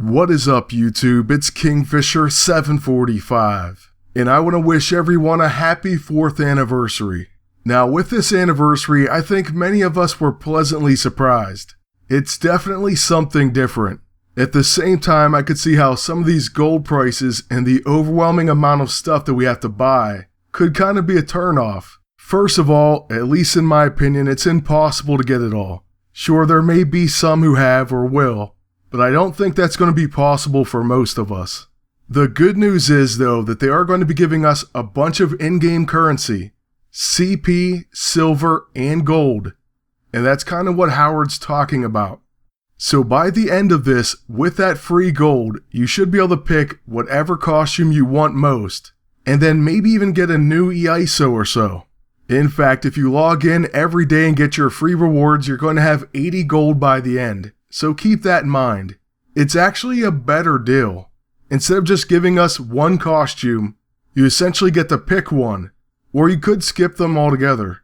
What is up, YouTube? It's Kingfisher745, and I want to wish everyone a happy 4th anniversary. Now, with this anniversary, I think many of us were pleasantly surprised. It's definitely something different. At the same time, I could see how some of these gold prices and the overwhelming amount of stuff that we have to buy could kind of be a turnoff. First of all, at least in my opinion, it's impossible to get it all. Sure, there may be some who have or will, but I don't think that's going to be possible for most of us. The good news is, though, that they are going to be giving us a bunch of in-game currency, CP, silver, and gold. And that's kind of what Howard's talking about. So by the end of this, with that free gold, you should be able to pick whatever costume you want most, and then maybe even get a new EISO or so. In fact, if you log in every day and get your free rewards, you're going to have 80 gold by the end. So keep that in mind. It's actually a better deal. Instead of just giving us one costume, you essentially get to pick one, or you could skip them altogether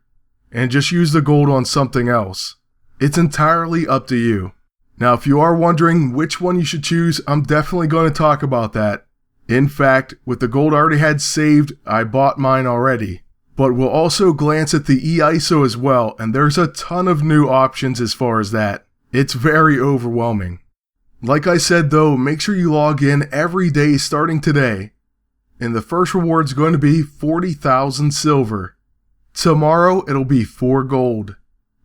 and just use the gold on something else. It's entirely up to you. Now, if you are wondering which one you should choose, I'm definitely going to talk about that. In fact, with the gold I already had saved, I bought mine already. But we'll also glance at the EISO as well, and there's a ton of new options as far as that. It's very overwhelming. Like I said though, make sure you log in every day starting today. And the first reward's going to be 40,000 silver. Tomorrow it'll be 4 gold.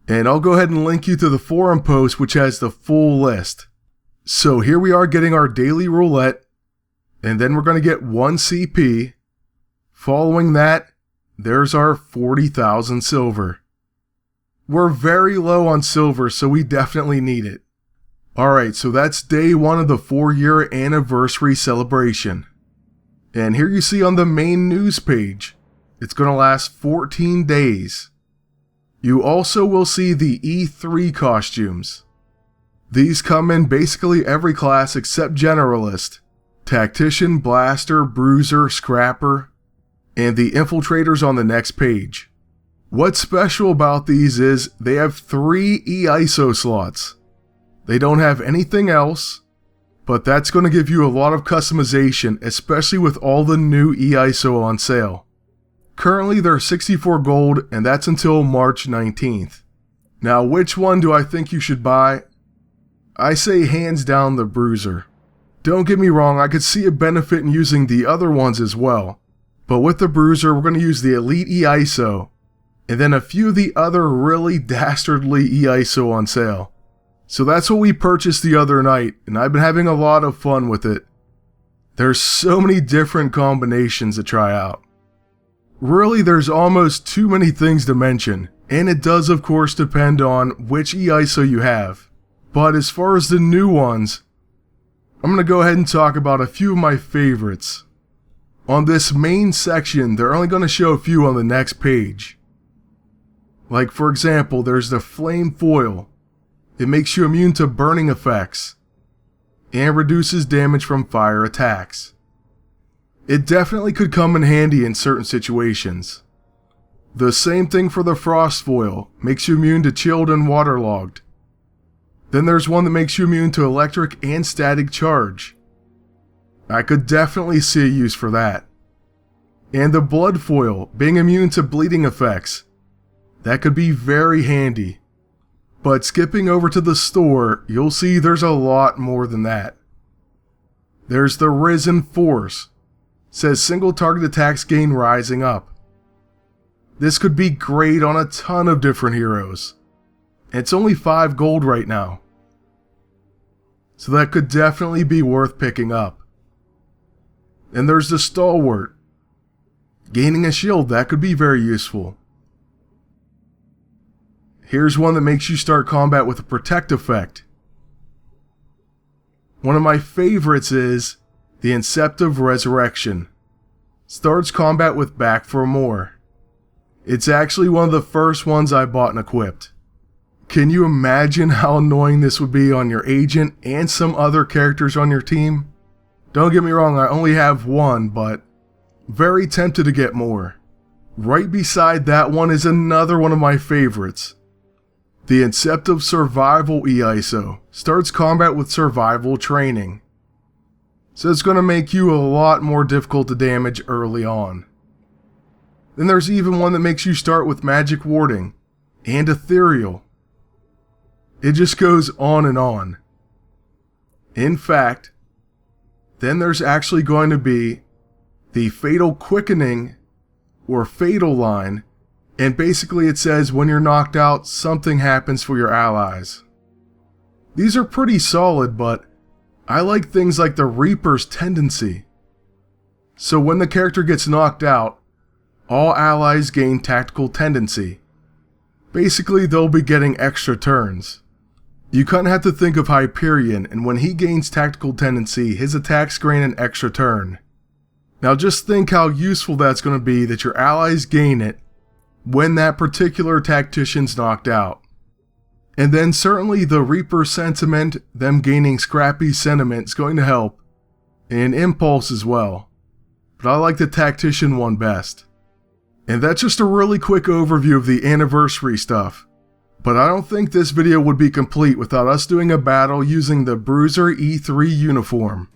And I'll go ahead and link you to the forum post which has the full list. So here we are getting our daily roulette. And then we're going to get 1 CP. Following that, there's our 40,000 silver. We're very low on silver, so we definitely need it. Alright, so that's day 1 of the 4-year anniversary celebration. And here you see on the main news page, it's going to last 14 days. You also will see the E3 costumes. These come in basically every class except Generalist, Tactician, Blaster, Bruiser, Scrapper, and the Infiltrators on the next page. What's special about these is they have 3 EISO slots. They don't have anything else, but that's going to give you a lot of customization, especially with all the new EISO on sale. Currently they're 64 gold, and that's until March 19th. Now, which one do I think you should buy? I say hands down the Bruiser. Don't get me wrong, I could see a benefit in using the other ones as well, but with the Bruiser we're going to use the Elite EISO, and then a few of the other really dastardly EISO on sale. So that's what we purchased the other night, and I've been having a lot of fun with it. There's so many different combinations to try out. Really, there's almost too many things to mention, and it does of course depend on which EISO you have. But as far as the new ones, I'm going to go ahead and talk about a few of my favorites. On this main section, they're only going to show a few on the next page. Like for example, there's the Flame Foil. It makes you immune to burning effects and reduces damage from fire attacks. It definitely could come in handy in certain situations. The same thing for the Frost Foil, makes you immune to chilled and waterlogged. Then there's one that makes you immune to electric and static charge. I could definitely see a use for that. And the Blood Foil, being immune to bleeding effects. That could be very handy. But skipping over to the store, you'll see there's a lot more than that. There's the Risen Force. Says single target attacks gain rising up. This could be great on a ton of different heroes. It's only 5 gold right now. So that could definitely be worth picking up. And there's the Stalwart. Gaining a shield, that could be very useful. Here's one that makes you start combat with a protect effect. One of my favorites is the Inceptive Resurrection. Starts combat with back for more. It's actually one of the first ones I bought and equipped. Can you imagine how annoying this would be on your agent and some other characters on your team? Don't get me wrong, I only have one, but very tempted to get more. Right beside that one is another one of my favorites. The Inceptive Survival EISO starts combat with survival training. so it's going to make you a lot more difficult to damage early on. Then there's even one that makes you start with magic warding and ethereal. It just goes on and on. In fact, then there's actually going to be the fatal quickening or fatal line, and basically it says when you're knocked out, something happens for your allies. These are pretty solid, but I like things like the Reaper's tendency. So when the character gets knocked out, all allies gain tactical tendency. Basically, they'll be getting extra turns. You kind of have to think of Hyperion, and when he gains tactical tendency, his attacks gain an extra turn. Now just think how useful that's going to be that your allies gain it when that particular tactician's knocked out. And then certainly the Reaper sentiment, them gaining scrappy sentiment, is going to help, and impulse as well. But I like the tactician one best. And that's just a really quick overview of the anniversary stuff. But I don't think this video would be complete without us doing a battle using the Bruiser E3 uniform.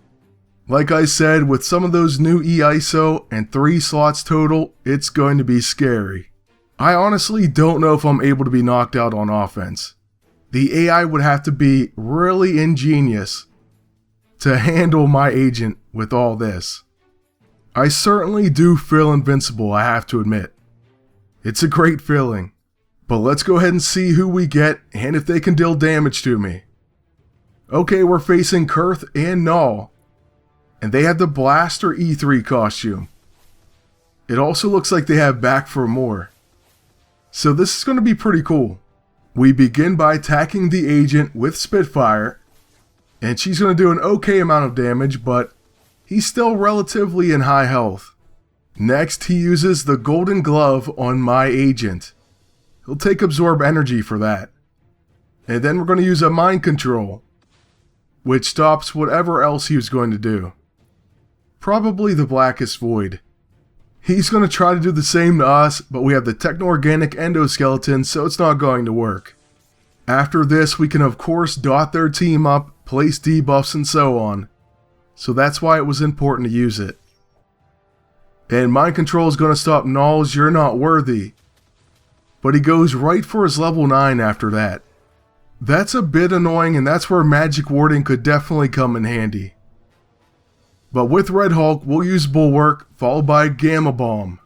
Like I said, with some of those new E-ISO and 3 slots total, it's going to be scary. I honestly don't know if I'm able to be knocked out on offense. The AI would have to be really ingenious to handle my agent with all this. I certainly do feel invincible, I have to admit. It's a great feeling. But let's go ahead and see who we get and if they can deal damage to me. Okay, we're facing Kurth and Null, and they have the Blaster E3 costume. It also looks like they have Back for More. So this is going to be pretty cool. We begin by attacking the agent with Spitfire, and she's going to do an okay amount of damage, but he's still relatively in high health. Next, he uses the Golden Glove on my agent. He'll take Absorb Energy for that. And then we're going to use a Mind Control, which stops whatever else he was going to do. Probably the Blackest Void. He's going to try to do the same to us, but we have the Techno-Organic Endoskeleton, so it's not going to work. After this, we can of course dot their team up, place debuffs and so on. So that's why it was important to use it. And Mind Control is going to stop Null's You're Not Worthy. But he goes right for his level 9 after that. That's a bit annoying, and that's where Magic Warding could definitely come in handy. But with Red Hulk, we'll use Bulwark, followed by Gamma Bomb.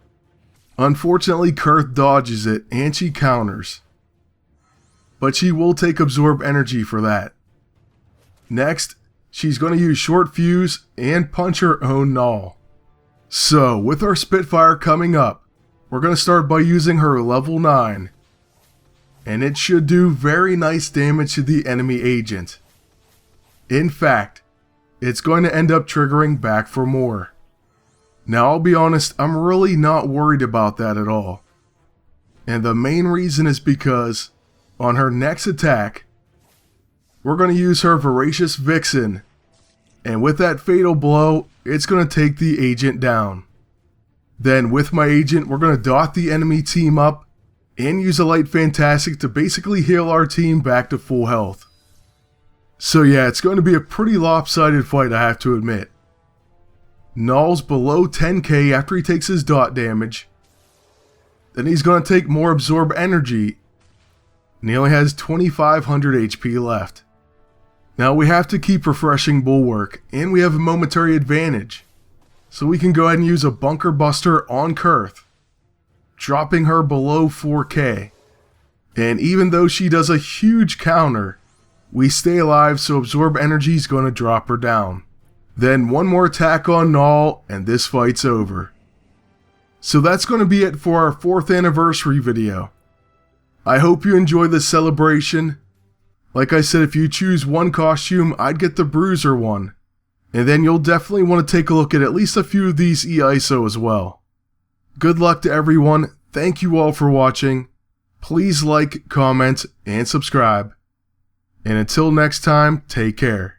Unfortunately, Kurth dodges it, and she counters. But she will take Absorb Energy for that. Next, she's going to use Short Fuse and punch her own Null. So, with our Spitfire coming up, we're going to start by using her level 9. And it should do very nice damage to the enemy agent. In fact, it's going to end up triggering Back for More. Now I'll be honest, I'm really not worried about that at all. And the main reason is because, on her next attack, we're going to use her Voracious Vixen. And with that fatal blow, it's going to take the agent down. Then with my agent, we're going to dot the enemy team up and use a Light Fantastic to basically heal our team back to full health. So yeah, it's going to be a pretty lopsided fight, I have to admit. Null's below 10k after he takes his dot damage. Then he's going to take more Absorb Energy, and he only has 2500 HP left. Now we have to keep refreshing Bulwark, and we have a Momentary Advantage. So we can go ahead and use a Bunker Buster on Kurth, dropping her below 4k. And even though she does a huge counter, we stay alive, so Absorb Energy is going to drop her down. Then one more attack on Null, and this fight's over. So that's going to be it for our 4th anniversary video. I hope you enjoyed this celebration. Like I said, if you choose one costume, I'd get the Bruiser one. And then you'll definitely want to take a look at least a few of these E-ISO as well. Good luck to everyone. Thank you all for watching. Please like, comment, and subscribe. And until next time, take care.